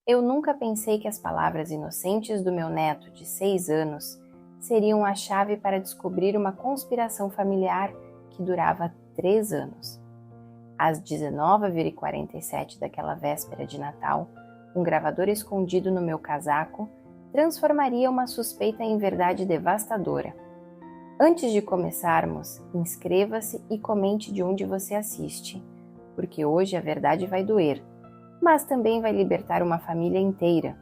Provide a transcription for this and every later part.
Eu nunca pensei que as palavras inocentes do meu neto de 6 anos seriam a chave para descobrir uma conspiração familiar que durava 3 anos. Às 19h47 daquela véspera de Natal, um gravador escondido no meu casaco transformaria uma suspeita em verdade devastadora. Antes de começarmos, inscreva-se e comente de onde você assiste, porque hoje a verdade vai doer, mas também vai libertar uma família inteira.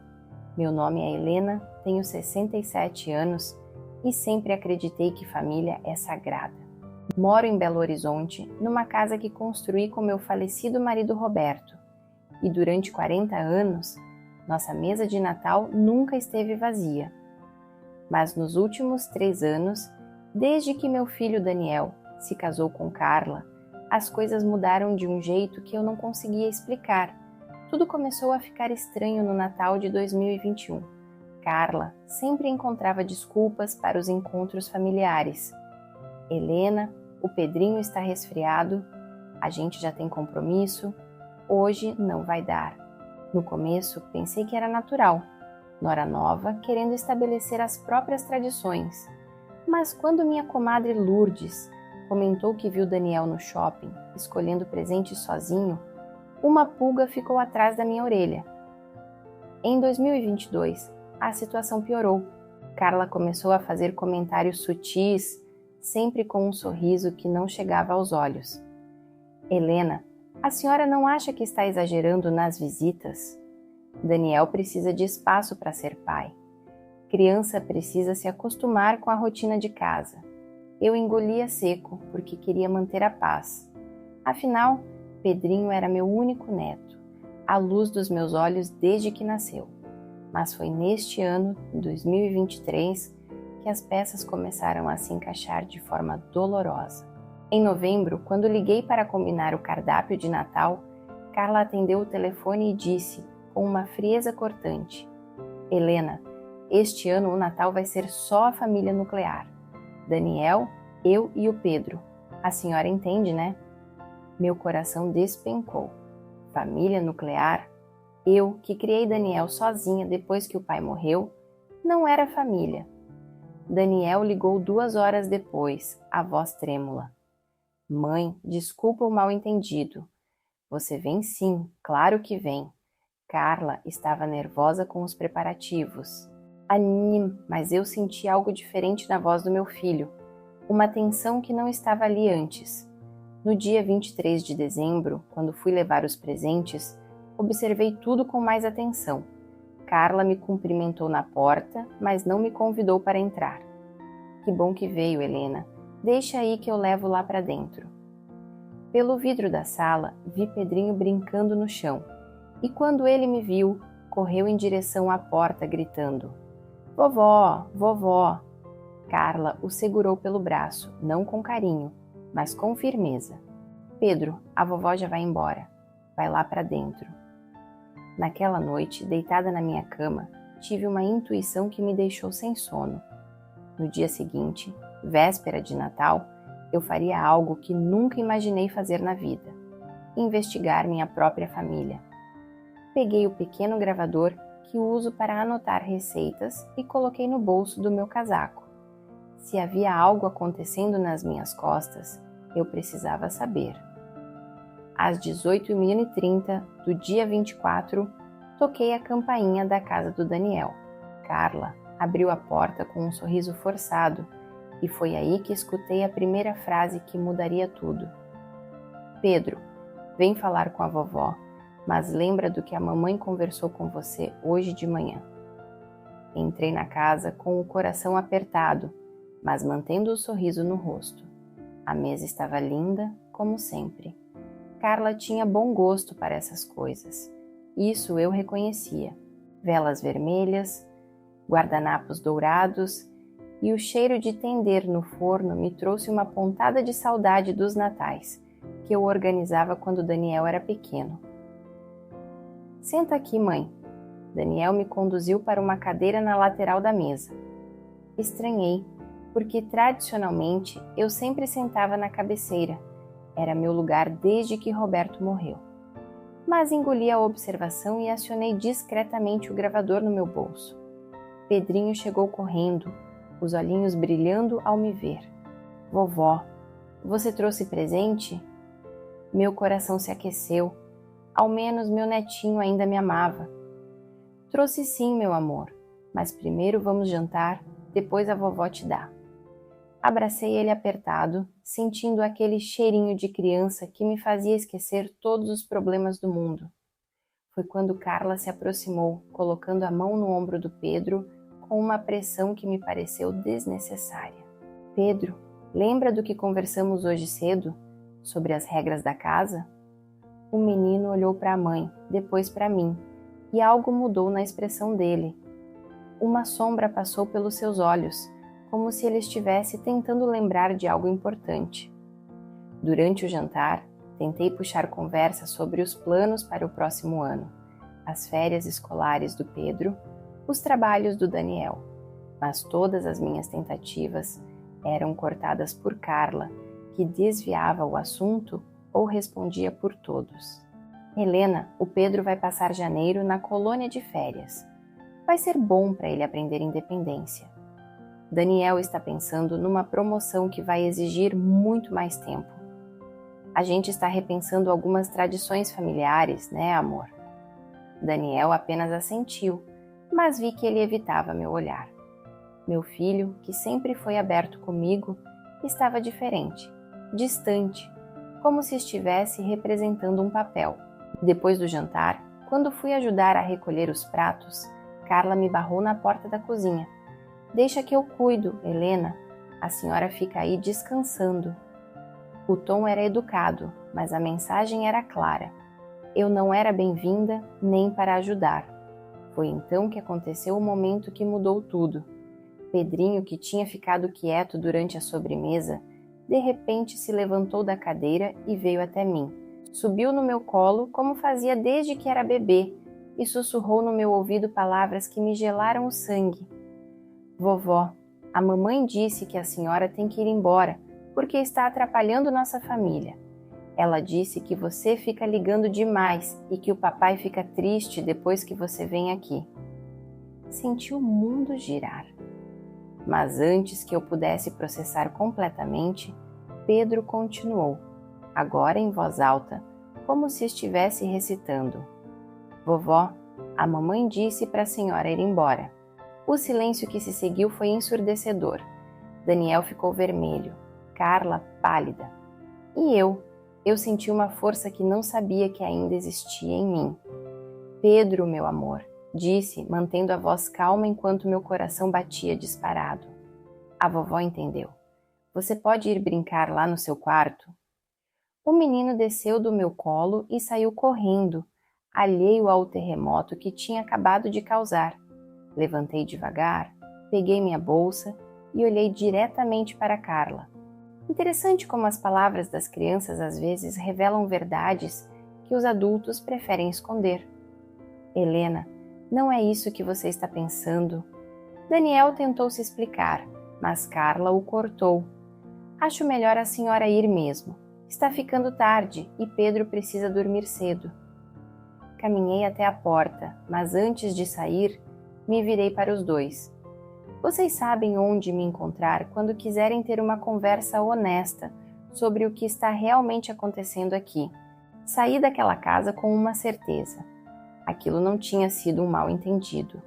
Meu nome é Helena, tenho 67 anos e sempre acreditei que família é sagrada. Moro em Belo Horizonte, numa casa que construí com meu falecido marido Roberto, e durante 40 anos, nossa mesa de Natal nunca esteve vazia. Mas nos últimos 3 anos, desde que meu filho Daniel se casou com Carla, as coisas mudaram de um jeito que eu não conseguia explicar. Tudo começou a ficar estranho no Natal de 2021. Carla sempre encontrava desculpas para os encontros familiares. Helena, o Pedrinho está resfriado, a gente já tem compromisso, hoje não vai dar. No começo, pensei que era natural, nora nova querendo estabelecer as próprias tradições. Mas quando minha comadre Lourdes comentou que viu Daniel no shopping, escolhendo presentes sozinho, uma pulga ficou atrás da minha orelha. Em 2022, a situação piorou. Carla começou a fazer comentários sutis, sempre com um sorriso que não chegava aos olhos. Helena, a senhora não acha que está exagerando nas visitas? Daniel precisa de espaço para ser pai. Criança precisa se acostumar com a rotina de casa. Eu engolia seco porque queria manter a paz. Afinal, Pedrinho era meu único neto, a luz dos meus olhos desde que nasceu. Mas foi neste ano, 2023, que as peças começaram a se encaixar de forma dolorosa. Em novembro, quando liguei para combinar o cardápio de Natal, Carla atendeu o telefone e disse, com uma frieza cortante: Helena, este ano o Natal vai ser só a família nuclear. Daniel, eu e o Pedro. A senhora entende, né? Meu coração despencou. Família nuclear? Eu, que criei Daniel sozinha depois que o pai morreu, não era família. Daniel ligou 2 horas depois, a voz trêmula. Mãe, desculpa o mal-entendido. Você vem sim, claro que vem. Carla estava nervosa com os preparativos. Mas eu senti algo diferente na voz do meu filho, uma tensão que não estava ali antes. No dia 23 de dezembro, quando fui levar os presentes, observei tudo com mais atenção. Carla me cumprimentou na porta, mas não me convidou para entrar. Que bom que veio, Helena. Deixa aí que eu levo lá para dentro. Pelo vidro da sala, vi Pedrinho brincando no chão, e quando ele me viu, correu em direção à porta gritando: Vovó, vovó! Carla o segurou pelo braço, não com carinho, mas com firmeza. Pedro, a vovó já vai embora. Vai lá para dentro. Naquela noite, deitada na minha cama, tive uma intuição que me deixou sem sono. No dia seguinte, véspera de Natal, eu faria algo que nunca imaginei fazer na vida: investigar minha própria família. Peguei o pequeno gravador que uso para anotar receitas e coloquei no bolso do meu casaco. Se havia algo acontecendo nas minhas costas, eu precisava saber. Às 18h30 do dia 24, toquei a campainha da casa do Daniel. Carla abriu a porta com um sorriso forçado e foi aí que escutei a primeira frase que mudaria tudo. Pedro, vem falar com a vovó, mas lembra do que a mamãe conversou com você hoje de manhã. Entrei na casa com o coração apertado, mas mantendo o sorriso no rosto. A mesa estava linda, como sempre. Carla tinha bom gosto para essas coisas. Isso eu reconhecia. Velas vermelhas, guardanapos dourados e o cheiro de tender no forno me trouxe uma pontada de saudade dos natais, que eu organizava quando Daniel era pequeno. Senta aqui, mãe. Daniel me conduziu para uma cadeira na lateral da mesa. Estranhei, porque tradicionalmente eu sempre sentava na cabeceira. Era meu lugar desde que Roberto morreu. mas engoli a observação e acionei discretamente o gravador no meu bolso. Pedrinho chegou correndo, os olhinhos brilhando ao me ver. Vovó, você trouxe presente? Meu coração se aqueceu. Ao menos meu netinho ainda me amava. Trouxe sim, meu amor, mas primeiro vamos jantar, depois a vovó te dá. Abracei ele apertado, sentindo aquele cheirinho de criança que me fazia esquecer todos os problemas do mundo. Foi quando Carla se aproximou, colocando a mão no ombro do Pedro, com uma pressão que me pareceu desnecessária. Pedro, lembra do que conversamos hoje cedo? Sobre as regras da casa? O menino olhou para a mãe, depois para mim, e algo mudou na expressão dele. Uma sombra passou pelos seus olhos, como se ele estivesse tentando lembrar de algo importante. Durante o jantar, tentei puxar conversa sobre os planos para o próximo ano, as férias escolares do Pedro, os trabalhos do Daniel, mas todas as minhas tentativas eram cortadas por Carla, que desviava o assunto ou respondia por todos. Helena, o Pedro vai passar janeiro na colônia de férias. Vai ser bom para ele aprender independência. Daniel está pensando numa promoção que vai exigir muito mais tempo. A gente está repensando algumas tradições familiares, né, amor? Daniel apenas assentiu, mas vi que ele evitava meu olhar. Meu filho, que sempre foi aberto comigo, estava diferente, distante, como se estivesse representando um papel. Depois do jantar, quando fui ajudar a recolher os pratos, Carla me barrou na porta da cozinha. Deixa que eu cuido, Helena. A senhora fica aí descansando. O tom era educado, mas a mensagem era clara. Eu não era bem-vinda nem para ajudar. Foi então que aconteceu o momento que mudou tudo. Pedrinho, que tinha ficado quieto durante a sobremesa, de repente se levantou da cadeira e veio até mim. Subiu no meu colo como fazia desde que era bebê e sussurrou no meu ouvido palavras que me gelaram o sangue. Vovó, a mamãe disse que a senhora tem que ir embora porque está atrapalhando nossa família. Ela disse que você fica ligando demais e que o papai fica triste depois que você vem aqui. Senti o mundo girar. Mas antes que eu pudesse processar completamente, Pedro continuou, agora em voz alta, como se estivesse recitando. Vovó, a mamãe disse para a senhora ir embora. O silêncio que se seguiu foi ensurdecedor. Daniel ficou vermelho, Carla pálida. E eu senti uma força que não sabia que ainda existia em mim. Pedro, meu amor, disse, mantendo a voz calma enquanto meu coração batia disparado. A vovó entendeu. Você pode ir brincar lá no seu quarto? O menino desceu do meu colo e saiu correndo, alheio ao terremoto que tinha acabado de causar. Levantei devagar, peguei minha bolsa e olhei diretamente para Carla. Interessante como as palavras das crianças às vezes revelam verdades que os adultos preferem esconder. Helena, não é isso que você está pensando. Daniel tentou se explicar, mas Carla o cortou. Acho melhor a senhora ir mesmo. Está ficando tarde e Pedro precisa dormir cedo. Caminhei até a porta, mas antes de sair, me virei para os dois. Vocês sabem onde me encontrar quando quiserem ter uma conversa honesta sobre o que está realmente acontecendo aqui. Saí daquela casa com uma certeza. Aquilo não tinha sido um mal-entendido.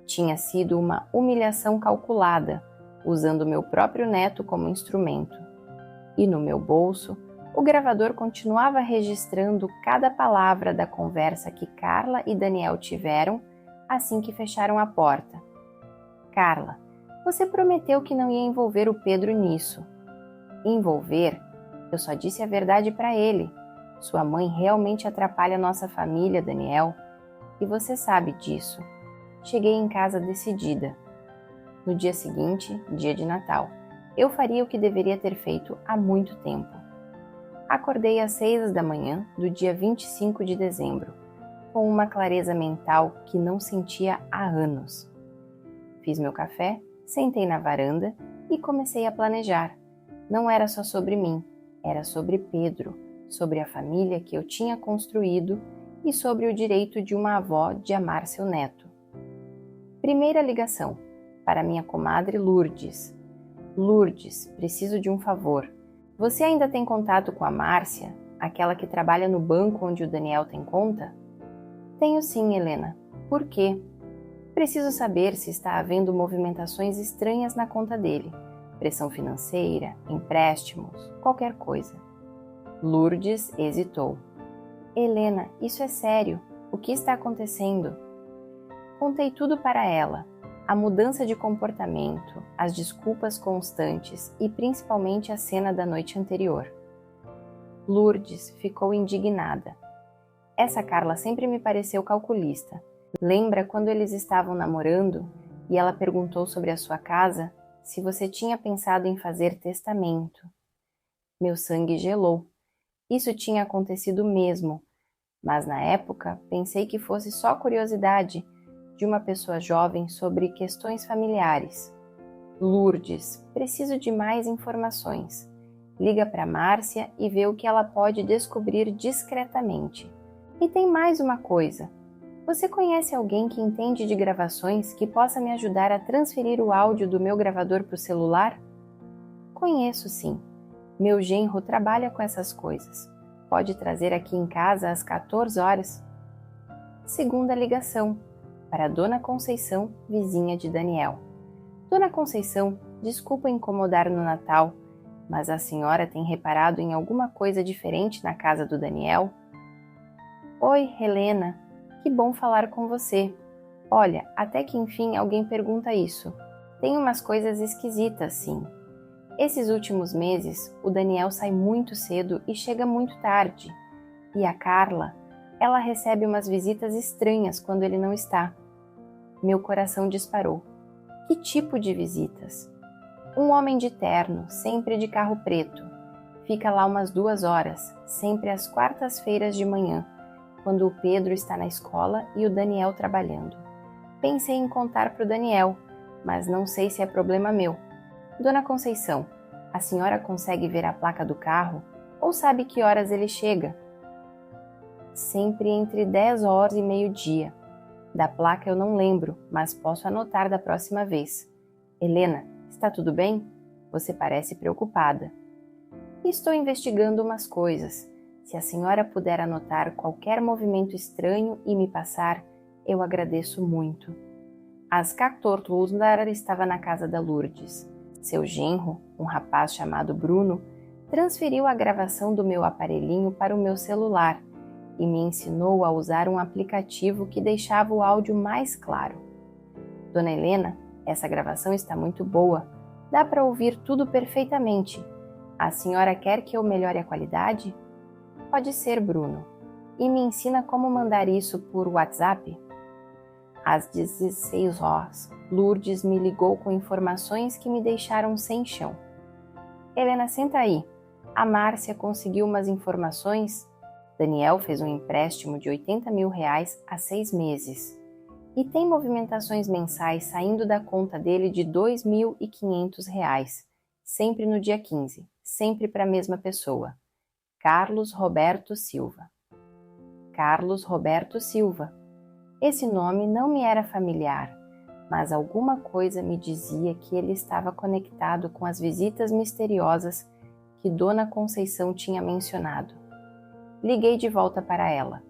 Tinha sido uma humilhação calculada, usando meu próprio neto como instrumento. E no meu bolso, o gravador continuava registrando cada palavra da conversa que Carla e Daniel tiveram assim que fecharam a porta. Carla, você prometeu que não ia envolver o Pedro nisso. Envolver? Eu só disse a verdade para ele. Sua mãe realmente atrapalha nossa família, Daniel. E você sabe disso. Cheguei em casa decidida. No dia seguinte, dia de Natal, eu faria o que deveria ter feito há muito tempo. Acordei às 6 da manhã do dia 25 de dezembro, com uma clareza mental que não sentia há anos. Fiz meu café, sentei na varanda e comecei a planejar. Não era só sobre mim, era sobre Pedro, sobre a família que eu tinha construído e sobre o direito de uma avó de amar seu neto. Primeira ligação, para minha comadre Lourdes. Lourdes, preciso de um favor. Você ainda tem contato com a Márcia, aquela que trabalha no banco onde o Daniel tem conta? Tenho sim, Helena. Por quê? Preciso saber se está havendo movimentações estranhas na conta dele. Pressão financeira, empréstimos, qualquer coisa. Lourdes hesitou. Helena, isso é sério. O que está acontecendo? Contei tudo para ela. A mudança de comportamento, as desculpas constantes e principalmente a cena da noite anterior. Lourdes ficou indignada. Essa Carla sempre me pareceu calculista. Lembra quando eles estavam namorando e ela perguntou sobre a sua casa, se você tinha pensado em fazer testamento? Meu sangue gelou. Isso tinha acontecido mesmo, mas na época pensei que fosse só curiosidade de uma pessoa jovem sobre questões familiares. Lourdes, preciso de mais informações. Liga para Márcia e vê o que ela pode descobrir discretamente. E tem mais uma coisa. Você conhece alguém que entende de gravações que possa me ajudar a transferir o áudio do meu gravador para o celular? Conheço sim. Meu genro trabalha com essas coisas. Pode trazer aqui em casa às 14 horas. Segunda ligação, para Dona Conceição, vizinha de Daniel. Dona Conceição, desculpa incomodar no Natal, mas a senhora tem reparado em alguma coisa diferente na casa do Daniel? Oi, Helena. Que bom falar com você. Olha, até que enfim alguém pergunta isso. Tem umas coisas esquisitas, sim. Esses últimos meses, o Daniel sai muito cedo e chega muito tarde. E a Carla, ela recebe umas visitas estranhas quando ele não está. Meu coração disparou. Que tipo de visitas? Um homem de terno, sempre de carro preto. Fica lá umas 2 horas, sempre às quartas-feiras de manhã, quando o Pedro está na escola e o Daniel trabalhando. Pensei em contar para o Daniel, mas não sei se é problema meu. Dona Conceição, a senhora consegue ver a placa do carro ou sabe que horas ele chega? Sempre entre 10 horas e meio-dia. Da placa eu não lembro, mas posso anotar da próxima vez. Helena, está tudo bem? Você parece preocupada. Estou investigando umas coisas. Se a senhora puder anotar qualquer movimento estranho e me passar, eu agradeço muito. Às 14h estava na casa da Lourdes. Seu genro, um rapaz chamado Bruno, transferiu a gravação do meu aparelhinho para o meu celular e me ensinou a usar um aplicativo que deixava o áudio mais claro. Dona Helena, essa gravação está muito boa. Dá para ouvir tudo perfeitamente. A senhora quer que eu melhore a qualidade? Pode ser, Bruno. E me ensina como mandar isso por WhatsApp? Às 16 horas, Lourdes me ligou com informações que me deixaram sem chão. Helena, senta aí. A Márcia conseguiu umas informações. Daniel fez um empréstimo de R$80 mil há 6 meses. E tem movimentações mensais saindo da conta dele de R$2.500, sempre no dia 15, sempre para a mesma pessoa. Carlos Roberto Silva. Carlos Roberto Silva. Esse nome não me era familiar, mas alguma coisa me dizia que ele estava conectado com as visitas misteriosas que Dona Conceição tinha mencionado. Liguei de volta para ela.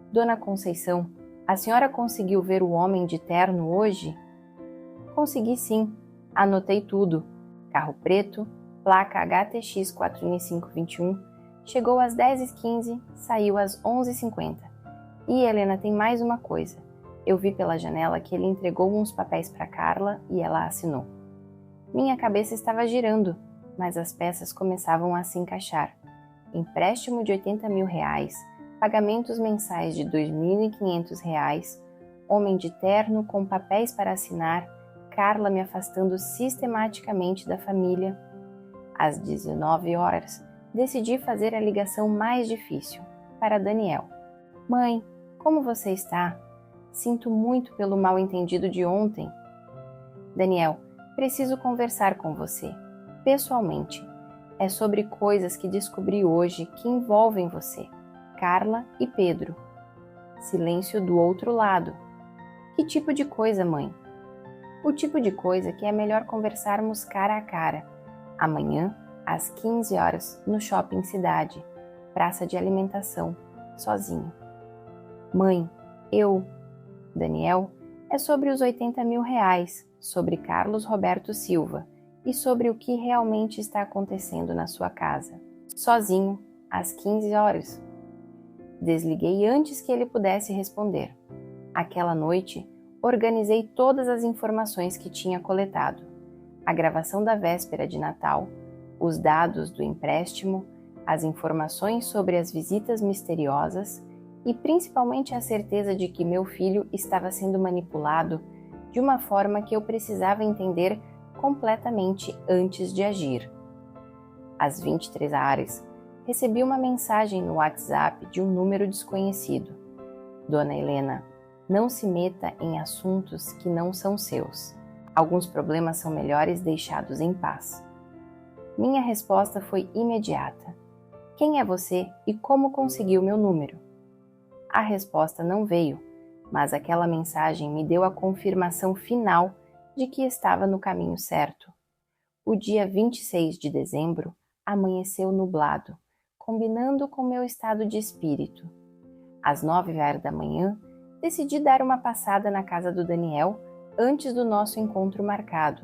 Dona Conceição, a senhora conseguiu ver o homem de terno hoje? Consegui sim. Anotei tudo. Carro preto, placa HTX 4N521, chegou às 10h15, saiu às 11h50. E Helena, tem mais uma coisa. Eu vi pela janela que ele entregou uns papéis para Carla e ela assinou. Minha cabeça estava girando, mas as peças começavam a se encaixar. Empréstimo de R$80 mil, pagamentos mensais de R$2.500, homem de terno com papéis para assinar, Carla me afastando sistematicamente da família. Às 19 horas, decidi fazer a ligação mais difícil, para Daniel. Mãe, como você está? Sinto muito pelo mal-entendido de ontem. Daniel, preciso conversar com você, pessoalmente. É sobre coisas que descobri hoje que envolvem você, Carla e Pedro. Silêncio do outro lado. Que tipo de coisa, mãe? O tipo de coisa que é melhor conversarmos cara a cara. Amanhã, às 15 horas, no Shopping Cidade, praça de alimentação, sozinho. Mãe, Daniel, é sobre os 80 mil reais, sobre Carlos Roberto Silva e sobre o que realmente está acontecendo na sua casa. Sozinho, às 15 horas. Desliguei antes que ele pudesse responder. Aquela noite, organizei todas as informações que tinha coletado. A gravação da véspera de Natal, os dados do empréstimo, as informações sobre as visitas misteriosas e principalmente a certeza de que meu filho estava sendo manipulado de uma forma que eu precisava entender completamente antes de agir. Às 23 horas, recebi uma mensagem no WhatsApp de um número desconhecido. Dona Helena, não se meta em assuntos que não são seus. Alguns problemas são melhores deixados em paz. Minha resposta foi imediata. Quem é você e como conseguiu meu número? A resposta não veio, mas aquela mensagem me deu a confirmação final de que estava no caminho certo. O dia 26 de dezembro amanheceu nublado, combinando com meu estado de espírito. Às 9 horas da manhã, decidi dar uma passada na casa do Daniel antes do nosso encontro marcado.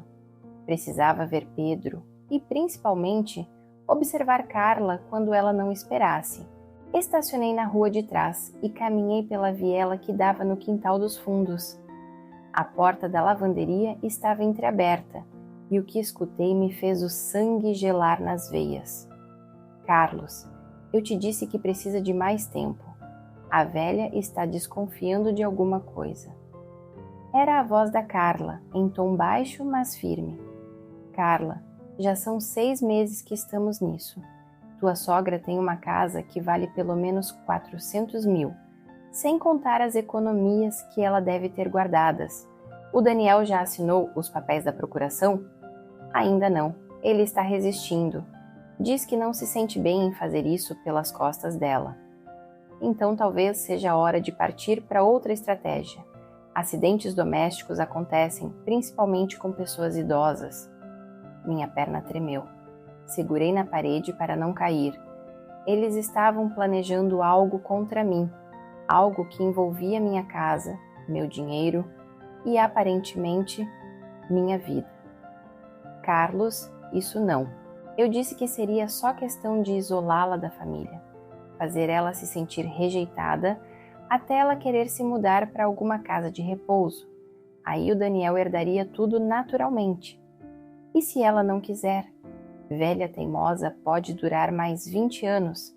Precisava ver Pedro e, principalmente, observar Carla quando ela não esperasse. Estacionei na rua de trás e caminhei pela viela que dava no quintal dos fundos. A porta da lavanderia estava entreaberta e o que escutei me fez o sangue gelar nas veias. Carlos, eu te disse que precisa de mais tempo. A velha está desconfiando de alguma coisa. Era a voz da Carla, em tom baixo, mas firme. Carla, já são 6 meses que estamos nisso. Tua sogra tem uma casa que vale pelo menos 400 mil, sem contar as economias que ela deve ter guardadas. O Daniel já assinou os papéis da procuração? Ainda não, ele está resistindo. Diz que não se sente bem em fazer isso pelas costas dela. Então talvez seja a hora de partir para outra estratégia. Acidentes domésticos acontecem principalmente com pessoas idosas. Minha perna tremeu. Segurei na parede para não cair. Eles estavam planejando algo contra mim, algo que envolvia minha casa, meu dinheiro e, aparentemente, minha vida. Carlos, isso não. Eu disse que seria só questão de isolá-la da família, fazer ela se sentir rejeitada até ela querer se mudar para alguma casa de repouso. Aí o Daniel herdaria tudo naturalmente. E se ela não quiser? Velha teimosa pode durar mais 20 anos.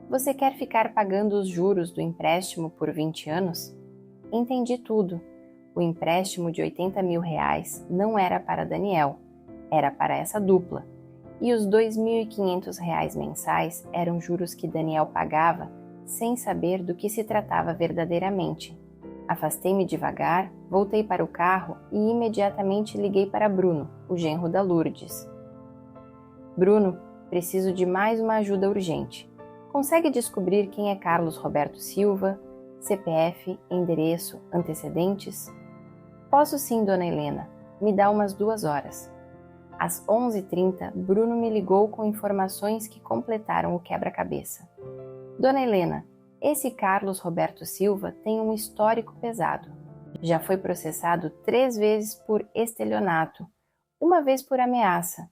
Você quer ficar pagando os juros do empréstimo por 20 anos? Entendi tudo. O empréstimo de 80 mil reais não era para Daniel, era para essa dupla. E os 2.500 reais mensais eram juros que Daniel pagava sem saber do que se tratava verdadeiramente. Afastei-me devagar, voltei para o carro e imediatamente liguei para Bruno, o genro da Lourdes. Bruno, preciso de mais uma ajuda urgente. Consegue descobrir quem é Carlos Roberto Silva? CPF, endereço, antecedentes? Posso sim, dona Helena. Me dá umas 2 horas. Às 11h30, Bruno me ligou com informações que completaram o quebra-cabeça. Dona Helena, esse Carlos Roberto Silva tem um histórico pesado. Já foi processado 3 vezes por estelionato, 1 vez por ameaça,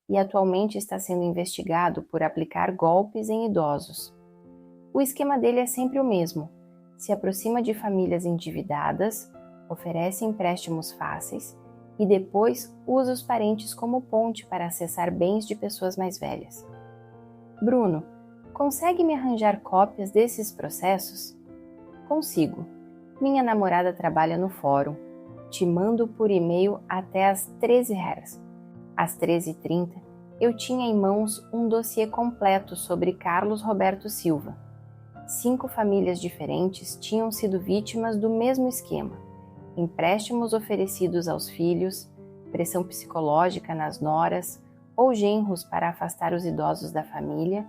e atualmente está sendo investigado por aplicar golpes em idosos. O esquema dele é sempre o mesmo. Se aproxima de famílias endividadas, oferece empréstimos fáceis e depois usa os parentes como ponte para acessar bens de pessoas mais velhas. Bruno, consegue me arranjar cópias desses processos? Consigo. Minha namorada trabalha no fórum. Te mando por e-mail até às 13 horas. Às 13h30, eu tinha em mãos um dossiê completo sobre Carlos Roberto Silva. 5 famílias diferentes tinham sido vítimas do mesmo esquema. Empréstimos oferecidos aos filhos, pressão psicológica nas noras ou genros para afastar os idosos da família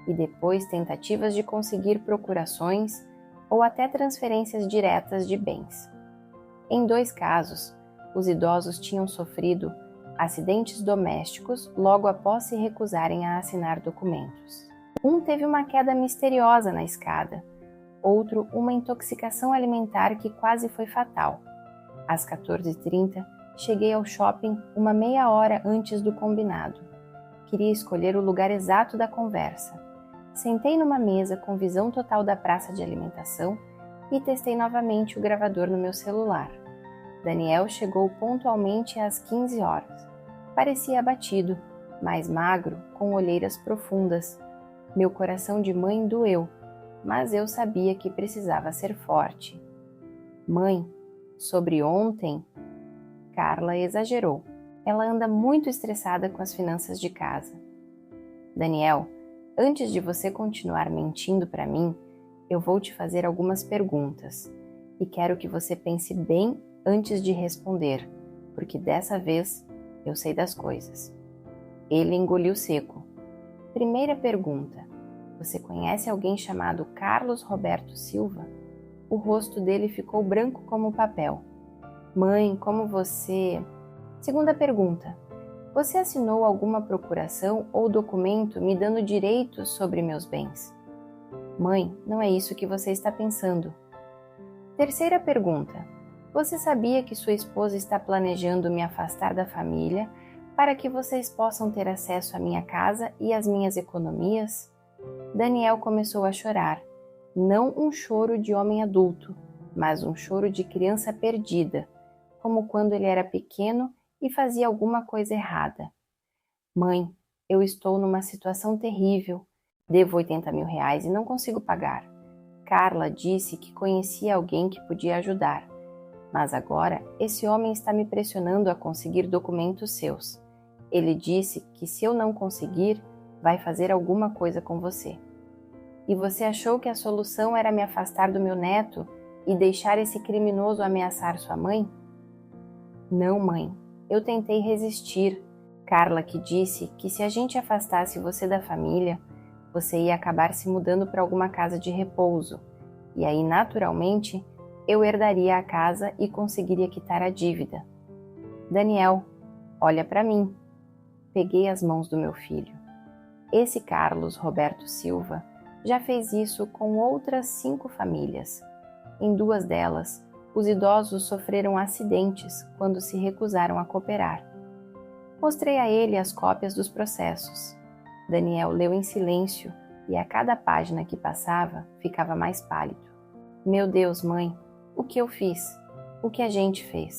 e depois tentativas de conseguir procurações, ou até transferências diretas de bens. Em 2 casos, os idosos tinham sofrido acidentes domésticos logo após se recusarem a assinar documentos. Um teve uma queda misteriosa na escada, outro uma intoxicação alimentar que quase foi fatal. Às 14h30, cheguei ao shopping uma meia hora antes do combinado. Queria escolher o lugar exato da conversa. Sentei numa mesa com visão total da praça de alimentação e testei novamente o gravador no meu celular. Daniel chegou pontualmente às 15 horas. Parecia abatido, mais magro, com olheiras profundas. Meu coração de mãe doeu, mas eu sabia que precisava ser forte. Mãe, sobre ontem, Carla exagerou. Ela anda muito estressada com as finanças de casa. Daniel, antes de você continuar mentindo para mim, eu vou te fazer algumas perguntas e quero que você pense bem antes de responder, porque dessa vez eu sei das coisas. Ele engoliu seco. Primeira pergunta: você conhece alguém chamado Carlos Roberto Silva? O rosto dele ficou branco como papel. Mãe, como você... Segunda pergunta: você assinou alguma procuração ou documento me dando direitos sobre meus bens? Mãe, não é isso que você está pensando. Terceira pergunta: você sabia que sua esposa está planejando me afastar da família para que vocês possam ter acesso à minha casa e às minhas economias? Daniel começou a chorar. Não um choro de homem adulto, mas um choro de criança perdida, como quando ele era pequeno e fazia alguma coisa errada. Mãe, eu estou numa situação terrível. Devo R$80 mil e não consigo pagar. Carla disse que conhecia alguém que podia ajudar, mas agora esse homem está me pressionando a conseguir documentos seus. Ele disse que se eu não conseguir, vai fazer alguma coisa com você. E você achou que a solução era me afastar do meu neto e deixar esse criminoso ameaçar sua mãe? Não, mãe. Eu tentei resistir. Carla que disse que se a gente afastasse você da família, você ia acabar se mudando para alguma casa de repouso. E aí, naturalmente, eu herdaria a casa e conseguiria quitar a dívida. Daniel, olha para mim. Peguei as mãos do meu filho. Esse Carlos Roberto Silva já fez isso com outras 5 famílias. Em 2 delas, os idosos sofreram acidentes quando se recusaram a cooperar. Mostrei a ele as cópias dos processos. Daniel leu em silêncio e a cada página que passava ficava mais pálido. Meu Deus, mãe, o que eu fiz? O que a gente fez?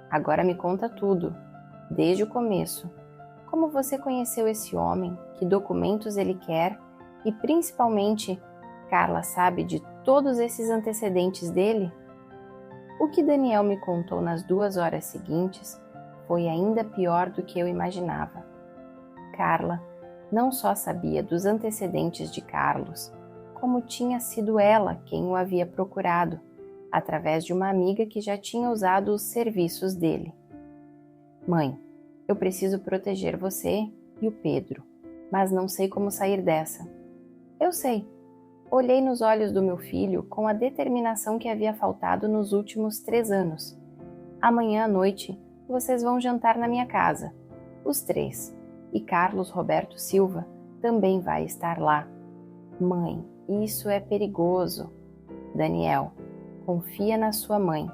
Agora me conta tudo, desde o começo. Como você conheceu esse homem? Que documentos ele quer? E principalmente, Carla sabe de todos esses antecedentes dele? O que Daniel me contou nas 2 horas seguintes foi ainda pior do que eu imaginava. Carla não só sabia dos antecedentes de Carlos, como tinha sido ela quem o havia procurado, através de uma amiga que já tinha usado os serviços dele. Mãe, eu preciso proteger você e o Pedro, mas não sei como sair dessa. Eu sei. Olhei nos olhos do meu filho com a determinação que havia faltado nos últimos 3 anos. Amanhã à noite, vocês vão jantar na minha casa, os 3, e Carlos Roberto Silva também vai estar lá. Mãe, isso é perigoso. Daniel, confia na sua mãe.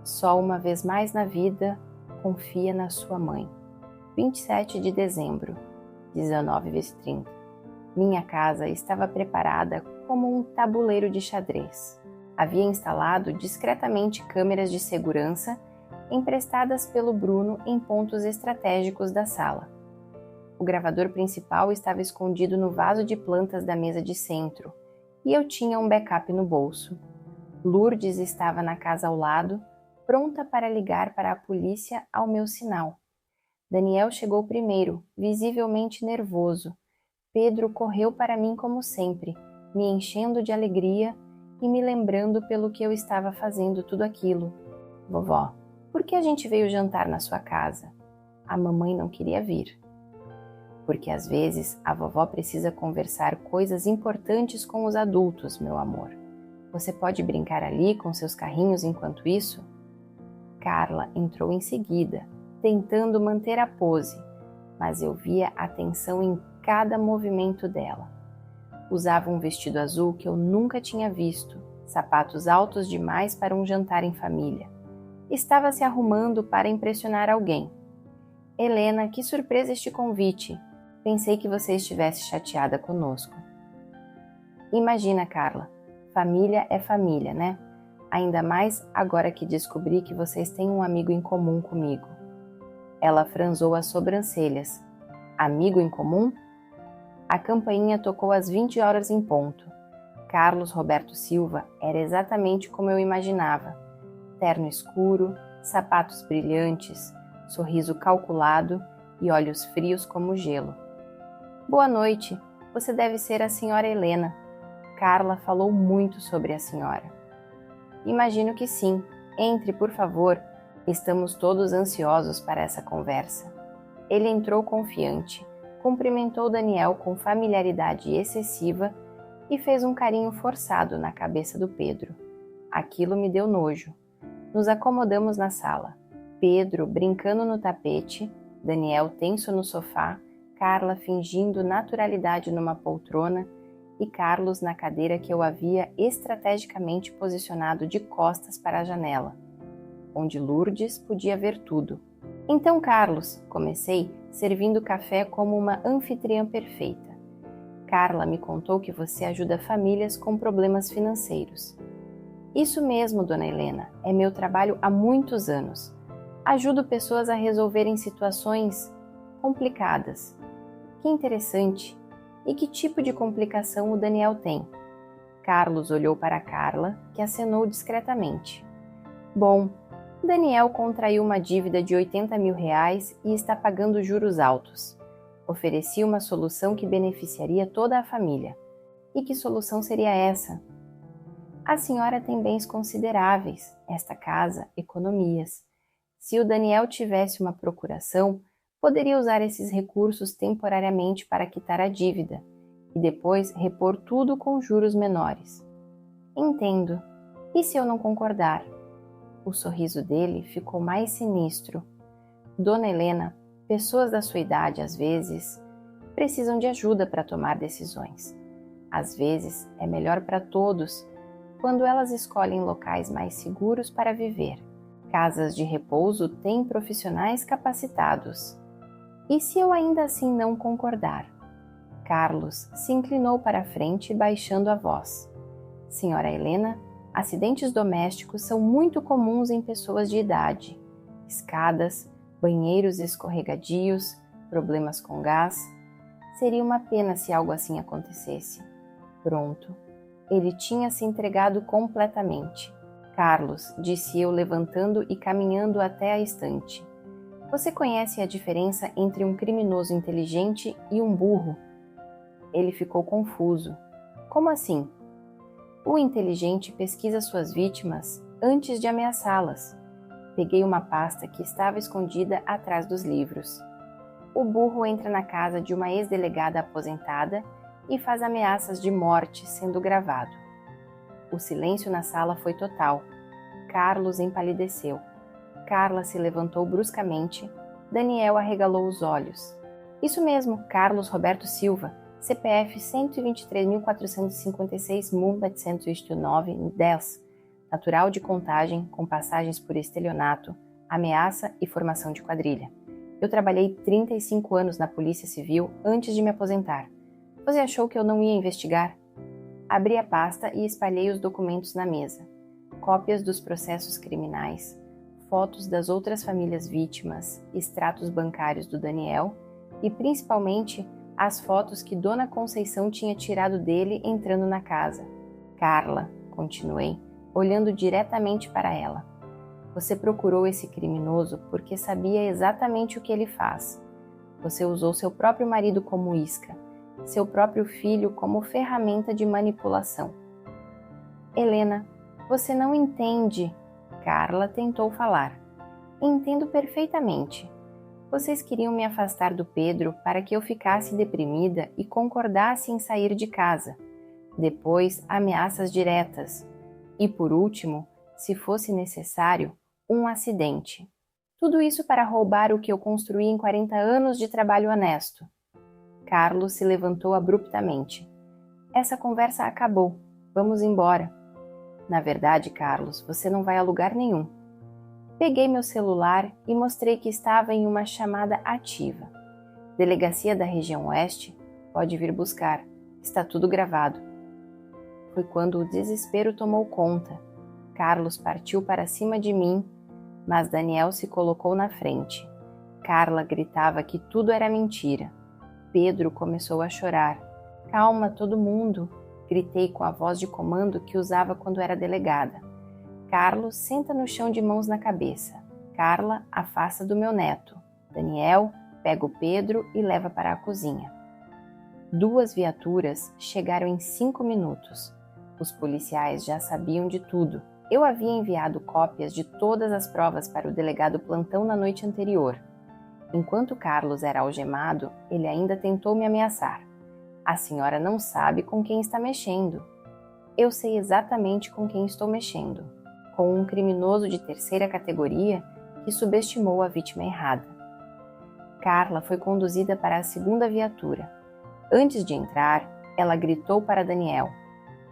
Só uma vez mais na vida, confia na sua mãe. 27 de dezembro, 19h30. Minha casa estava preparada como um tabuleiro de xadrez. Havia instalado discretamente câmeras de segurança emprestadas pelo Bruno em pontos estratégicos da sala. O gravador principal estava escondido no vaso de plantas da mesa de centro e eu tinha um backup no bolso. Lourdes estava na casa ao lado, pronta para ligar para a polícia ao meu sinal. Daniel chegou primeiro, visivelmente nervoso. Pedro correu para mim como sempre, me enchendo de alegria e me lembrando pelo que eu estava fazendo tudo aquilo. Vovó, por que a gente veio jantar na sua casa? A mamãe não queria vir. Porque às vezes a vovó precisa conversar coisas importantes com os adultos, meu amor. Você pode brincar ali com seus carrinhos enquanto isso? Carla entrou em seguida, tentando manter a pose, mas eu via atenção em cada movimento dela. Usava um vestido azul que eu nunca tinha visto, sapatos altos demais para um jantar em família. Estava se arrumando para impressionar alguém. Helena, que surpresa este convite! Pensei que você estivesse chateada conosco. Imagina, Carla, família é família, né? Ainda mais agora que descobri que vocês têm um amigo em comum comigo. Ela franzou as sobrancelhas. Amigo em comum? A campainha tocou às 20 horas em ponto. Carlos Roberto Silva era exatamente como eu imaginava. Terno escuro, sapatos brilhantes, sorriso calculado e olhos frios como gelo. Boa noite, você deve ser a senhora Helena. Carla falou muito sobre a senhora. Imagino que sim. Entre, por favor. Estamos todos ansiosos para essa conversa. Ele entrou confiante, cumprimentou Daniel com familiaridade excessiva e fez um carinho forçado na cabeça do Pedro. Aquilo me deu nojo. Nos acomodamos na sala. Pedro brincando no tapete, Daniel tenso no sofá, Carla fingindo naturalidade numa poltrona e Carlos na cadeira que eu havia estrategicamente posicionado de costas para a janela, onde Lourdes podia ver tudo. Então, Carlos, comecei, servindo café como uma anfitriã perfeita. Carla me contou que você ajuda famílias com problemas financeiros. Isso mesmo, dona Helena, é meu trabalho há muitos anos. Ajudo pessoas a resolverem situações complicadas. Que interessante! E que tipo de complicação o Daniel tem? Carlos olhou para Carla, que acenou discretamente. Bom, Daniel contraiu uma dívida de R$80 mil e está pagando juros altos. Ofereci uma solução que beneficiaria toda a família. E que solução seria essa? A senhora tem bens consideráveis, esta casa, economias. Se o Daniel tivesse uma procuração, poderia usar esses recursos temporariamente para quitar a dívida e depois repor tudo com juros menores. Entendo. E se eu não concordar? O sorriso dele ficou mais sinistro. Dona Helena, pessoas da sua idade, às vezes, precisam de ajuda para tomar decisões. Às vezes, é melhor para todos quando elas escolhem locais mais seguros para viver. Casas de repouso têm profissionais capacitados. E se eu ainda assim não concordar? Carlos se inclinou para a frente, baixando a voz. Senhora Helena, acidentes domésticos são muito comuns em pessoas de idade. Escadas, banheiros escorregadios, problemas com gás. Seria uma pena se algo assim acontecesse. Pronto. Ele tinha se entregado completamente. Carlos, disse eu levantando e caminhando até a estante. Você conhece a diferença entre um criminoso inteligente e um burro? Ele ficou confuso. Como assim? O inteligente pesquisa suas vítimas antes de ameaçá-las. Peguei uma pasta que estava escondida atrás dos livros. O burro entra na casa de uma ex-delegada aposentada e faz ameaças de morte sendo gravado. O silêncio na sala foi total. Carlos empalideceu. Carla se levantou bruscamente. Daniel arregalou os olhos. Isso mesmo, Carlos Roberto Silva, CPF 123.456-1709-10, natural de Contagem, com passagens por estelionato, ameaça e formação de quadrilha. Eu trabalhei 35 anos na Polícia Civil antes de me aposentar. Você achou que eu não ia investigar? Abri a pasta e espalhei os documentos na mesa. Cópias dos processos criminais, fotos das outras famílias vítimas, extratos bancários do Daniel e, principalmente, as fotos que Dona Conceição tinha tirado dele entrando na casa. Carla, continuei, olhando diretamente para ela. Você procurou esse criminoso porque sabia exatamente o que ele faz. Você usou seu próprio marido como isca, seu próprio filho como ferramenta de manipulação. Helena, você não entende. Carla tentou falar. Entendo perfeitamente. Vocês queriam me afastar do Pedro para que eu ficasse deprimida e concordasse em sair de casa. Depois, ameaças diretas. E por último, se fosse necessário, um acidente. Tudo isso para roubar o que eu construí em 40 anos de trabalho honesto. Carlos se levantou abruptamente. Essa conversa acabou. Vamos embora. Na verdade, Carlos, você não vai a lugar nenhum. Peguei meu celular e mostrei que estava em uma chamada ativa. Delegacia da região oeste, pode vir buscar. Está tudo gravado. Foi quando o desespero tomou conta. Carlos partiu para cima de mim, mas Daniel se colocou na frente. Carla gritava que tudo era mentira. Pedro começou a chorar. Calma, todo mundo, gritei com a voz de comando que usava quando era delegada. Carlos senta no chão de mãos na cabeça. Carla afasta do meu neto. Daniel pega o Pedro e leva para a cozinha. 2 viaturas chegaram em 5 minutos. Os policiais já sabiam de tudo. Eu havia enviado cópias de todas as provas para o delegado plantão na noite anterior. Enquanto Carlos era algemado, ele ainda tentou me ameaçar. A senhora não sabe com quem está mexendo. Eu sei exatamente com quem estou mexendo. Com um criminoso de 3ª categoria que subestimou a vítima errada. Carla foi conduzida para a 2ª viatura. Antes de entrar, ela gritou para Daniel: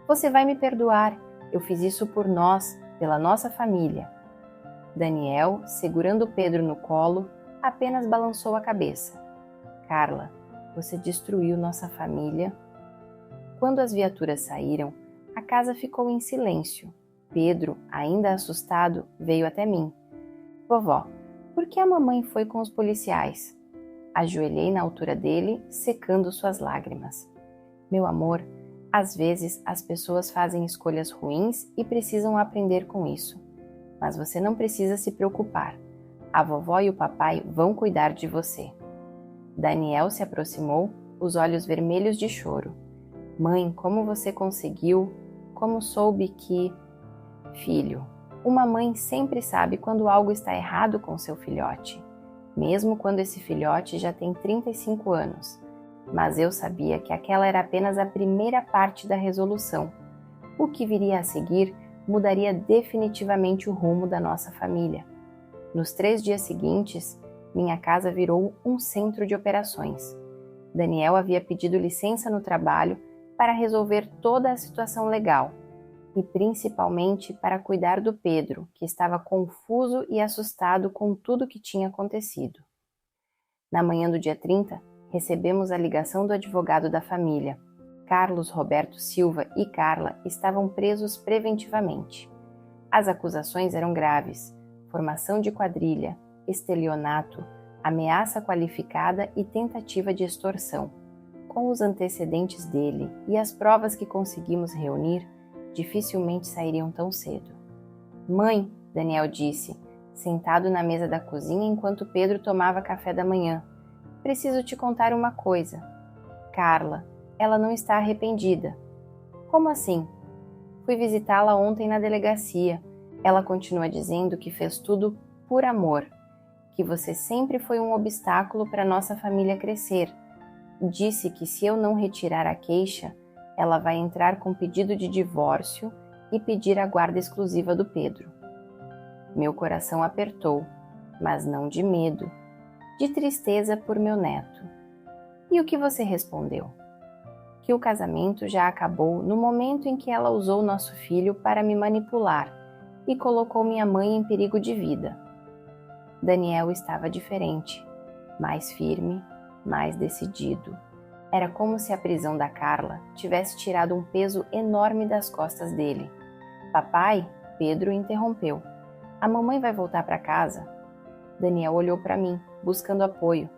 "Você vai me perdoar. Eu fiz isso por nós, pela nossa família." Daniel, segurando Pedro no colo, apenas balançou a cabeça. "Carla, você destruiu nossa família." Quando as viaturas saíram, a casa ficou em silêncio. Pedro, ainda assustado, veio até mim. "Vovó, por que a mamãe foi com os policiais?" Ajoelhei na altura dele, secando suas lágrimas. "Meu amor, às vezes as pessoas fazem escolhas ruins e precisam aprender com isso. Mas você não precisa se preocupar. A vovó e o papai vão cuidar de você." Daniel se aproximou, os olhos vermelhos de choro. "Mãe, como você conseguiu? Como soube que..." "Filho, uma mãe sempre sabe quando algo está errado com seu filhote, mesmo quando esse filhote já tem 35 anos. Mas eu sabia que aquela era apenas a primeira parte da resolução. O que viria a seguir mudaria definitivamente o rumo da nossa família. Nos 3 dias seguintes, minha casa virou um centro de operações. Daniel havia pedido licença no trabalho para resolver toda a situação legal e principalmente para cuidar do Pedro, que estava confuso e assustado com tudo o que tinha acontecido. Na manhã do dia 30, recebemos a ligação do advogado da família. Carlos Roberto Silva e Carla estavam presos preventivamente. As acusações eram graves: formação de quadrilha, estelionato, ameaça qualificada e tentativa de extorsão. Com os antecedentes dele e as provas que conseguimos reunir, dificilmente sairiam tão cedo. "Mãe", Daniel disse, sentado na mesa da cozinha enquanto Pedro tomava café da manhã, "preciso te contar uma coisa. Carla, ela não está arrependida." "Como assim?" "Fui visitá-la ontem na delegacia. Ela continua dizendo que fez tudo por amor, que você sempre foi um obstáculo para nossa família crescer. Disse que se eu não retirar a queixa, ela vai entrar com pedido de divórcio e pedir a guarda exclusiva do Pedro." Meu coração apertou, mas não de medo, de tristeza por meu neto. "E o que você respondeu?" "Que o casamento já acabou no momento em que ela usou nosso filho para me manipular e colocou minha mãe em perigo de vida." Daniel estava diferente, mais firme, mais decidido. Era como se a prisão da Carla tivesse tirado um peso enorme das costas dele. "Papai?" Pedro interrompeu. "A mamãe vai voltar para casa?" Daniel olhou para mim, buscando apoio.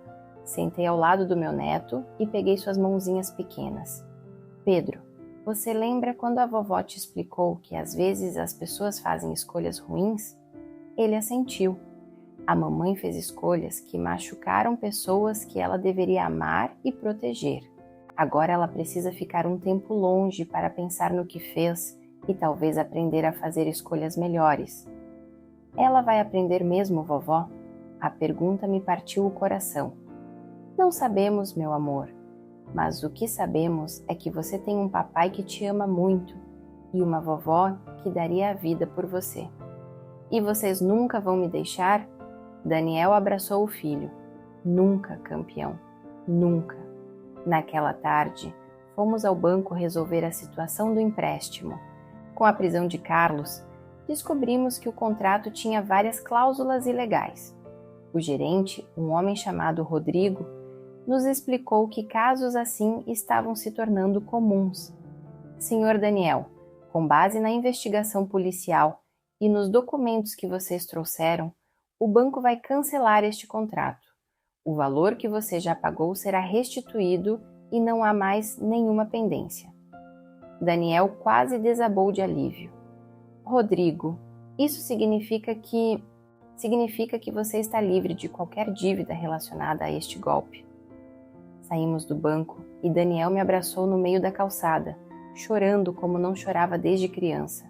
Sentei ao lado do meu neto e peguei suas mãozinhas pequenas. "Pedro, você lembra quando a vovó te explicou que às vezes as pessoas fazem escolhas ruins?" Ele assentiu. "A mamãe fez escolhas que machucaram pessoas que ela deveria amar e proteger. Agora ela precisa ficar um tempo longe para pensar no que fez e talvez aprender a fazer escolhas melhores." "Ela vai aprender mesmo, vovó?" A pergunta me partiu o coração. "Não sabemos, meu amor, mas o que sabemos é que você tem um papai que te ama muito e uma vovó que daria a vida por você. E vocês nunca vão me deixar? Daniel abraçou o filho. Nunca, campeão, nunca. Naquela tarde, fomos ao banco resolver a situação do empréstimo. Com a prisão de Carlos, descobrimos que o contrato tinha várias cláusulas ilegais. O gerente, um homem chamado Rodrigo, nos explicou que casos assim estavam se tornando comuns. Senhor Daniel, com base na investigação policial e nos documentos que vocês trouxeram, o banco vai cancelar este contrato. O valor que você já pagou será restituído e não há mais nenhuma pendência. Daniel quase desabou de alívio. Rodrigo, isso significa que você está livre de qualquer dívida relacionada a este golpe. Saímos do banco e Daniel me abraçou no meio da calçada, chorando como não chorava desde criança.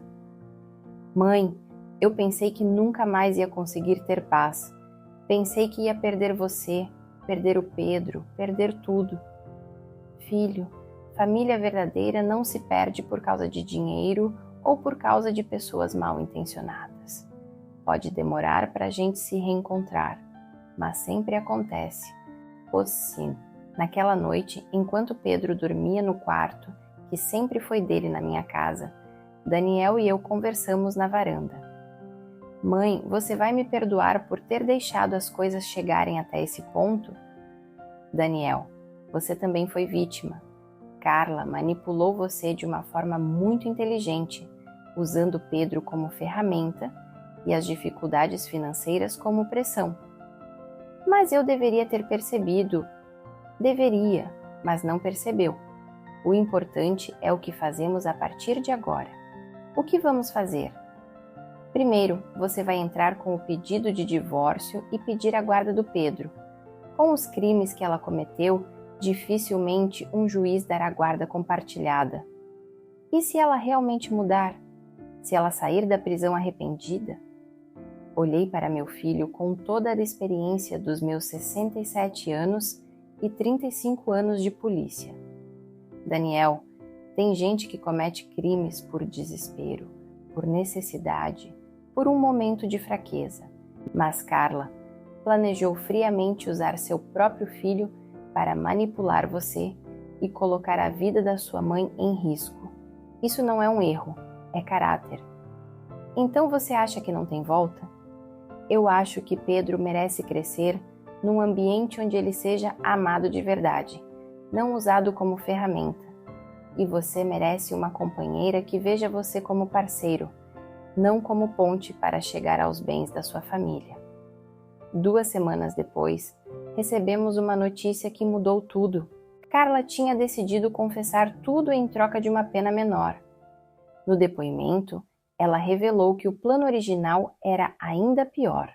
Mãe, eu pensei que nunca mais ia conseguir ter paz. Pensei que ia perder você, perder o Pedro, perder tudo. Filho, família verdadeira não se perde por causa de dinheiro ou por causa de pessoas mal intencionadas. Pode demorar para a gente se reencontrar, mas sempre acontece. Pois sim, naquela noite, enquanto Pedro dormia no quarto, que sempre foi dele na minha casa, Daniel e eu conversamos na varanda. Mãe, você vai me perdoar por ter deixado as coisas chegarem até esse ponto? Daniel, você também foi vítima. Carla manipulou você de uma forma muito inteligente, usando Pedro como ferramenta e as dificuldades financeiras como pressão. Mas eu deveria ter percebido. Deveria, mas não percebeu. O importante é o que fazemos a partir de agora. O que vamos fazer? Primeiro, você vai entrar com o pedido de divórcio e pedir a guarda do Pedro. Com os crimes que ela cometeu, dificilmente um juiz dará guarda compartilhada. E se ela realmente mudar? Se ela sair da prisão arrependida? Olhei para meu filho com toda a experiência dos meus 67 anos e 35 anos de polícia. Daniel, tem gente que comete crimes por desespero, por necessidade, por um momento de fraqueza. Mas Carla planejou friamente usar seu próprio filho para manipular você e colocar a vida da sua mãe em risco. Isso não é um erro, é caráter. Então você acha que não tem volta? Eu acho que Pedro merece crescer num ambiente onde ele seja amado de verdade, não usado como ferramenta. E você merece uma companheira que veja você como parceiro, não como ponte para chegar aos bens da sua família. 2 semanas depois, recebemos uma notícia que mudou tudo. Carla tinha decidido confessar tudo em troca de uma pena menor. No depoimento, ela revelou que o plano original era ainda pior.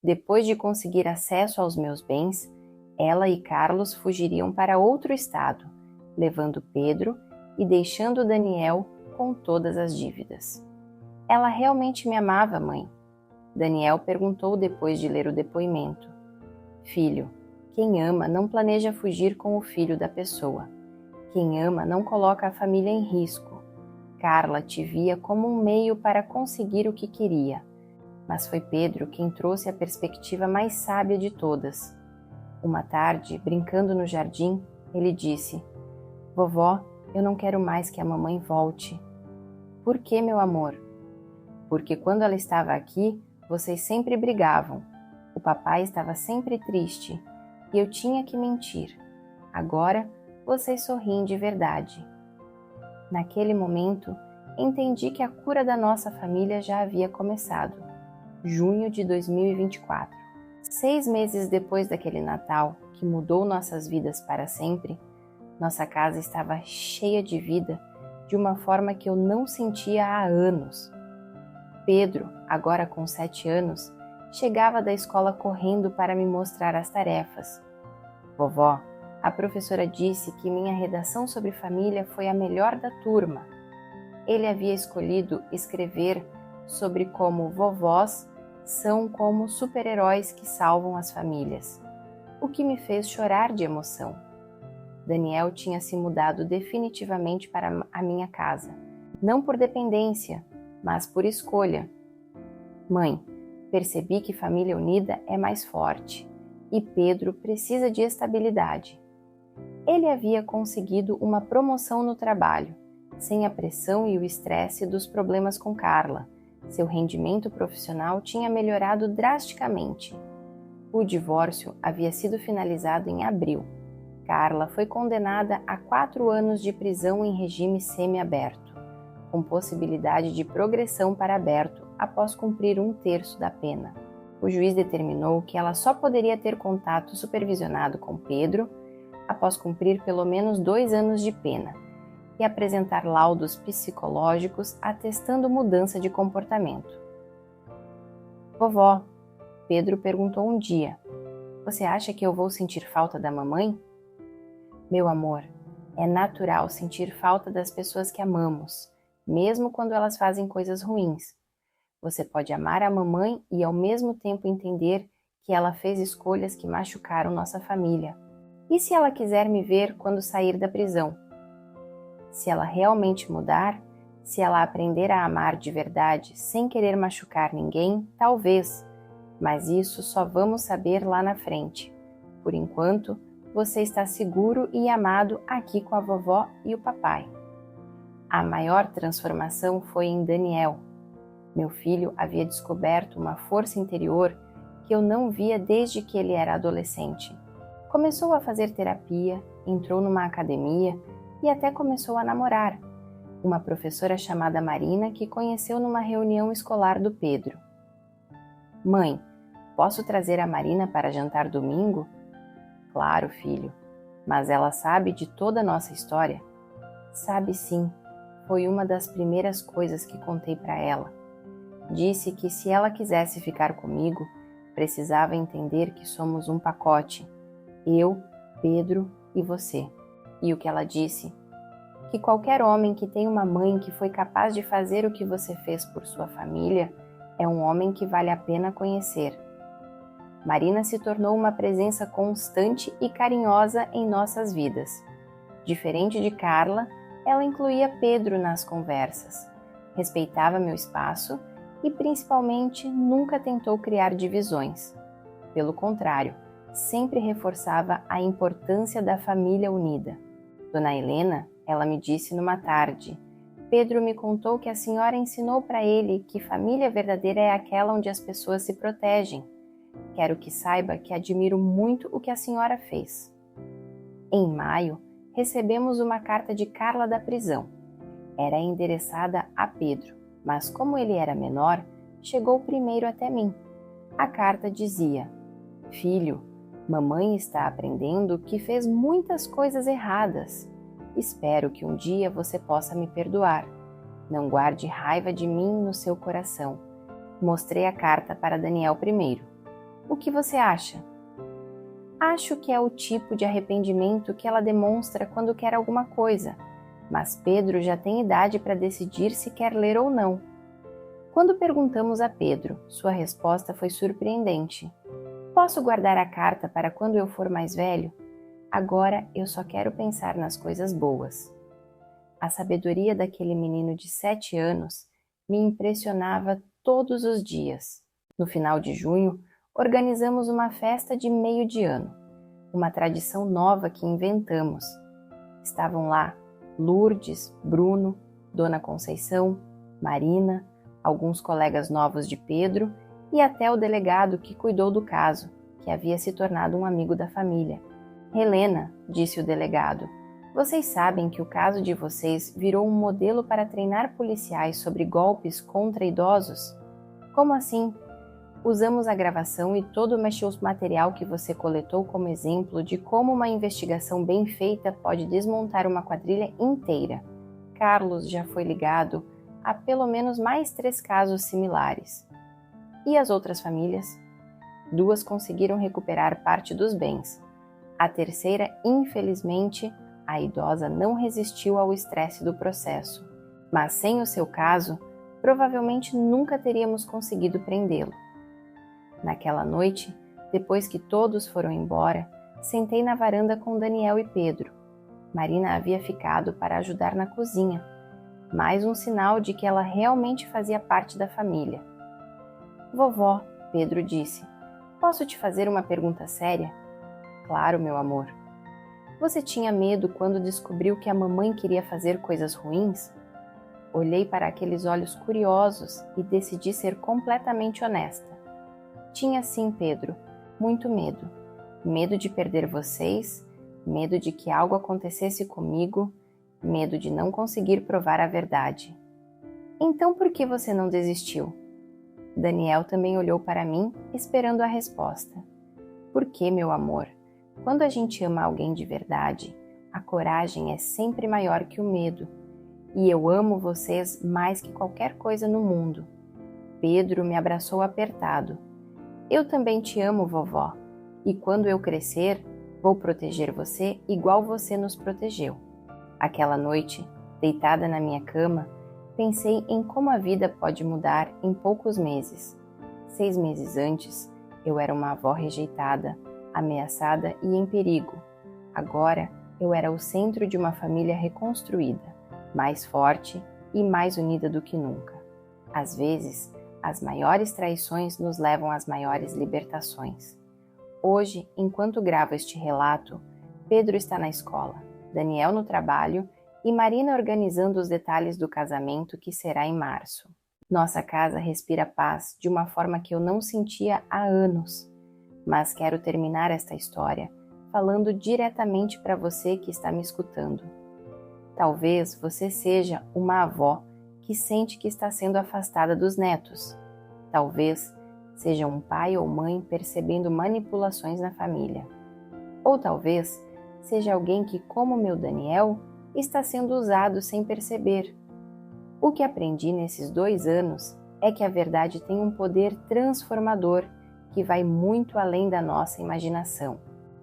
Depois de conseguir acesso aos meus bens, ela e Carlos fugiriam para outro estado, levando Pedro e deixando Daniel com todas as dívidas. Ela realmente me amava, mãe? Daniel perguntou depois de ler o depoimento. Filho, quem ama não planeja fugir com o filho da pessoa. Quem ama não coloca a família em risco. Carla te via como um meio para conseguir o que queria, mas foi Pedro quem trouxe a perspectiva mais sábia de todas. Uma tarde, brincando no jardim, ele disse: Vovó, eu não quero mais que a mamãe volte. Por que, meu amor? Porque quando ela estava aqui, vocês sempre brigavam. O papai estava sempre triste e eu tinha que mentir. Agora, vocês sorriem de verdade. Naquele momento, entendi que a cura da nossa família já havia começado. Junho de 2024. 6 meses depois daquele Natal, que mudou nossas vidas para sempre, nossa casa estava cheia de vida de uma forma que eu não sentia há anos. Pedro, agora com 7 anos, chegava da escola correndo para me mostrar as tarefas. Vovó, a professora disse que minha redação sobre família foi a melhor da turma. Ele havia escolhido escrever sobre como vovós são como super-heróis que salvam as famílias, o que me fez chorar de emoção. Daniel tinha se mudado definitivamente para a minha casa. não por dependência, mas por escolha. Mãe, percebi que família unida é mais forte e Pedro precisa de estabilidade. Ele havia conseguido uma promoção no trabalho, sem a pressão e o estresse dos problemas com Carla. Seu rendimento profissional tinha melhorado drasticamente. O divórcio havia sido finalizado em abril. Carla foi condenada a 4 anos de prisão em regime semiaberto, com possibilidade de progressão para aberto após cumprir 1/3 da pena. O juiz determinou que ela só poderia ter contato supervisionado com Pedro após cumprir pelo menos 2 anos de pena e apresentar laudos psicológicos atestando mudança de comportamento. Vovó, Pedro perguntou um dia, você acha que eu vou sentir falta da mamãe? Meu amor, é natural sentir falta das pessoas que amamos, mesmo quando elas fazem coisas ruins. Você pode amar a mamãe e ao mesmo tempo entender que ela fez escolhas que machucaram nossa família. E se ela quiser me ver quando sair da prisão? Se ela realmente mudar, se ela aprender a amar de verdade sem querer machucar ninguém, talvez, mas isso só vamos saber lá na frente. Por enquanto, você está seguro e amado aqui com a vovó e o papai. A maior transformação foi em Daniel. Meu filho havia descoberto uma força interior que eu não via desde que ele era adolescente. Começou a fazer terapia, entrou numa academia e até começou a namorar. Uma professora chamada Marina que conheceu numa reunião escolar do Pedro. Mãe, posso trazer a Marina para jantar domingo? Claro, filho, mas ela sabe de toda a nossa história? Sabe sim, foi uma das primeiras coisas que contei para ela. Disse que se ela quisesse ficar comigo, precisava entender que somos um pacote. Eu, Pedro e você. E o que ela disse? Que qualquer homem que tem uma mãe que foi capaz de fazer o que você fez por sua família é um homem que vale a pena conhecer. Marina se tornou uma presença constante e carinhosa em nossas vidas. Diferente de Carla, ela incluía Pedro nas conversas, respeitava meu espaço e, principalmente, nunca tentou criar divisões. Pelo contrário, sempre reforçava a importância da família unida. Dona Helena, ela me disse numa tarde, Pedro me contou que a senhora ensinou para ele que família verdadeira é aquela onde as pessoas se protegem. Quero que saiba que admiro muito o que a senhora fez. Em maio, recebemos uma carta de Carla da prisão. Era endereçada a Pedro, mas como ele era menor, chegou primeiro até mim. A carta dizia, Filho, mamãe está aprendendo que fez muitas coisas erradas. Espero que um dia você possa me perdoar. Não guarde raiva de mim no seu coração. Mostrei a carta para Daniel primeiro. O que você acha? Acho que é o tipo de arrependimento que ela demonstra quando quer alguma coisa, mas Pedro já tem idade para decidir se quer ler ou não. Quando perguntamos a Pedro, sua resposta foi surpreendente. Posso guardar a carta para quando eu for mais velho? Agora eu só quero pensar nas coisas boas. A sabedoria daquele menino de 7 anos me impressionava todos os dias. No final de junho, organizamos uma festa de meio de ano, uma tradição nova que inventamos. Estavam lá Lourdes, Bruno, Dona Conceição, Marina, alguns colegas novos de Pedro e até o delegado que cuidou do caso, que havia se tornado um amigo da família. Helena, disse o delegado, vocês sabem que o caso de vocês virou um modelo para treinar policiais sobre golpes contra idosos? Como assim? Usamos a gravação e todo o material que você coletou como exemplo de como uma investigação bem feita pode desmontar uma quadrilha inteira. Carlos já foi ligado a pelo menos mais 3 casos similares. E as outras famílias? 2 conseguiram recuperar parte dos bens. A terceira, infelizmente, a idosa não resistiu ao estresse do processo. Mas sem o seu caso, provavelmente nunca teríamos conseguido prendê-lo. Naquela noite, depois que todos foram embora, sentei na varanda com Daniel e Pedro. Marina havia ficado para ajudar na cozinha. mais um sinal de que ela realmente fazia parte da família. Vovó, Pedro disse, posso te fazer uma pergunta séria? Claro, meu amor. Você tinha medo quando descobriu que a mamãe queria fazer coisas ruins? Olhei para aqueles olhos curiosos e decidi ser completamente honesta. Tinha sim, Pedro, muito medo. Medo de perder vocês, medo de que algo acontecesse comigo, medo de não conseguir provar a verdade. Então por que você não desistiu? Daniel também olhou para mim, esperando a resposta. Porque, meu amor, quando a gente ama alguém de verdade, a coragem é sempre maior que o medo. E eu amo vocês mais que qualquer coisa no mundo. Pedro me abraçou apertado. Eu também te amo, vovó. E quando eu crescer, vou proteger você igual você nos protegeu. Aquela noite, deitada na minha cama, pensei em como a vida pode mudar em poucos meses. 6 meses antes, eu era uma avó rejeitada, ameaçada e em perigo. Agora, eu era o centro de uma família reconstruída, mais forte e mais unida do que nunca. Às vezes, as maiores traições nos levam às maiores libertações. Hoje, enquanto gravo este relato, Pedro está na escola, Daniel no trabalho e Marina organizando os detalhes do casamento que será em março. Nossa casa respira paz de uma forma que eu não sentia há anos. Mas quero terminar esta história falando diretamente para você que está me escutando. Talvez você seja uma avó que sente que está sendo afastada dos netos. Talvez seja um pai ou mãe percebendo manipulações na família. Ou talvez seja alguém que, como meu Daniel, está sendo usado sem perceber. O que aprendi nesses 2 anos é que a verdade tem um poder transformador que vai muito além da nossa imaginação.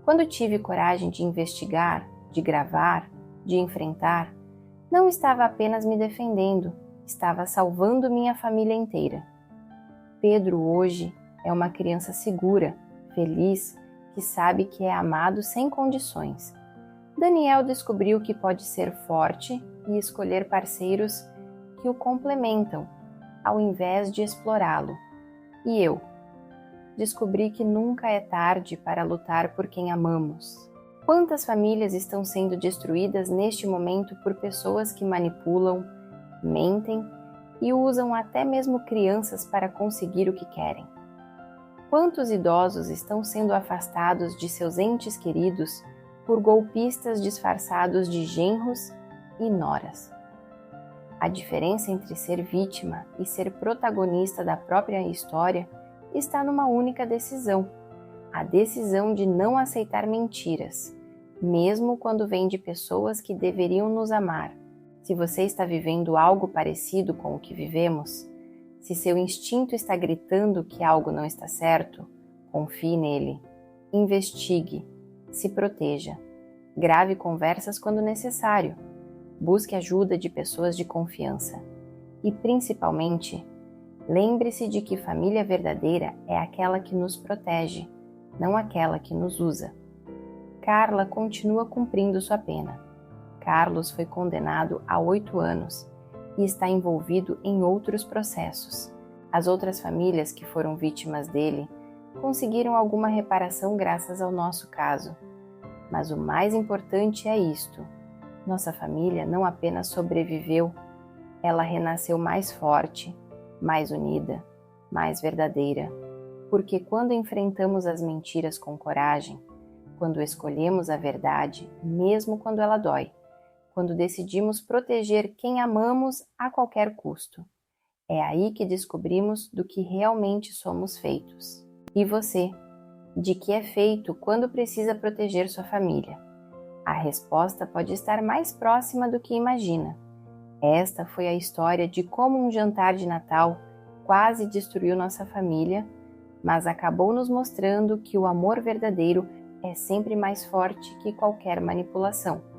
Quando tive coragem de investigar, de gravar, de enfrentar, não estava apenas me defendendo, estava salvando minha família inteira. Pedro hoje é uma criança segura, feliz, que sabe que é amado sem condições. Daniel descobriu que pode ser forte e escolher parceiros que o complementam, ao invés de explorá-lo. E eu? Descobri que nunca é tarde para lutar por quem amamos. Quantas famílias estão sendo destruídas neste momento por pessoas que manipulam, mentem e usam até mesmo crianças para conseguir o que querem? Quantos idosos estão sendo afastados de seus entes queridos por golpistas disfarçados de genros e noras? A diferença entre ser vítima e ser protagonista da própria história está numa única decisão: a decisão de não aceitar mentiras, mesmo quando vem de pessoas que deveriam nos amar. Se você está vivendo algo parecido com o que vivemos, se seu instinto está gritando que algo não está certo, confie nele, investigue, se proteja, grave conversas quando necessário, busque ajuda de pessoas de confiança e, principalmente, lembre-se de que família verdadeira é aquela que nos protege, não aquela que nos usa. Carla continua cumprindo sua pena. Carlos foi condenado a 8 anos e está envolvido em outros processos. As outras famílias que foram vítimas dele conseguiram alguma reparação graças ao nosso caso. Mas o mais importante é isto: nossa família não apenas sobreviveu, ela renasceu mais forte, mais unida, mais verdadeira. Porque quando enfrentamos as mentiras com coragem, quando escolhemos a verdade, mesmo quando ela dói, quando decidimos proteger quem amamos a qualquer custo, é aí que descobrimos do que realmente somos feitos. E você? De que é feito quando precisa proteger sua família? A resposta pode estar mais próxima do que imagina. Esta foi a história de como um jantar de Natal quase destruiu nossa família, mas acabou nos mostrando que o amor verdadeiro é sempre mais forte que qualquer manipulação.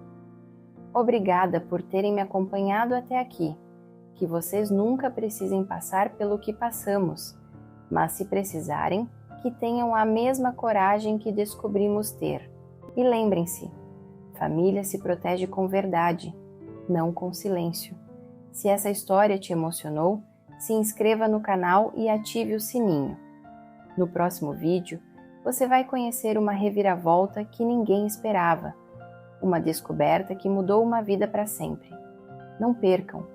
Obrigada por terem me acompanhado até aqui. Que vocês nunca precisem passar pelo que passamos, mas se precisarem, que tenham a mesma coragem que descobrimos ter. E lembrem-se, família se protege com verdade, não com silêncio. Se essa história te emocionou, se inscreva no canal e ative o sininho. No próximo vídeo, você vai conhecer uma reviravolta que ninguém esperava, uma descoberta que mudou uma vida para sempre. Não percam!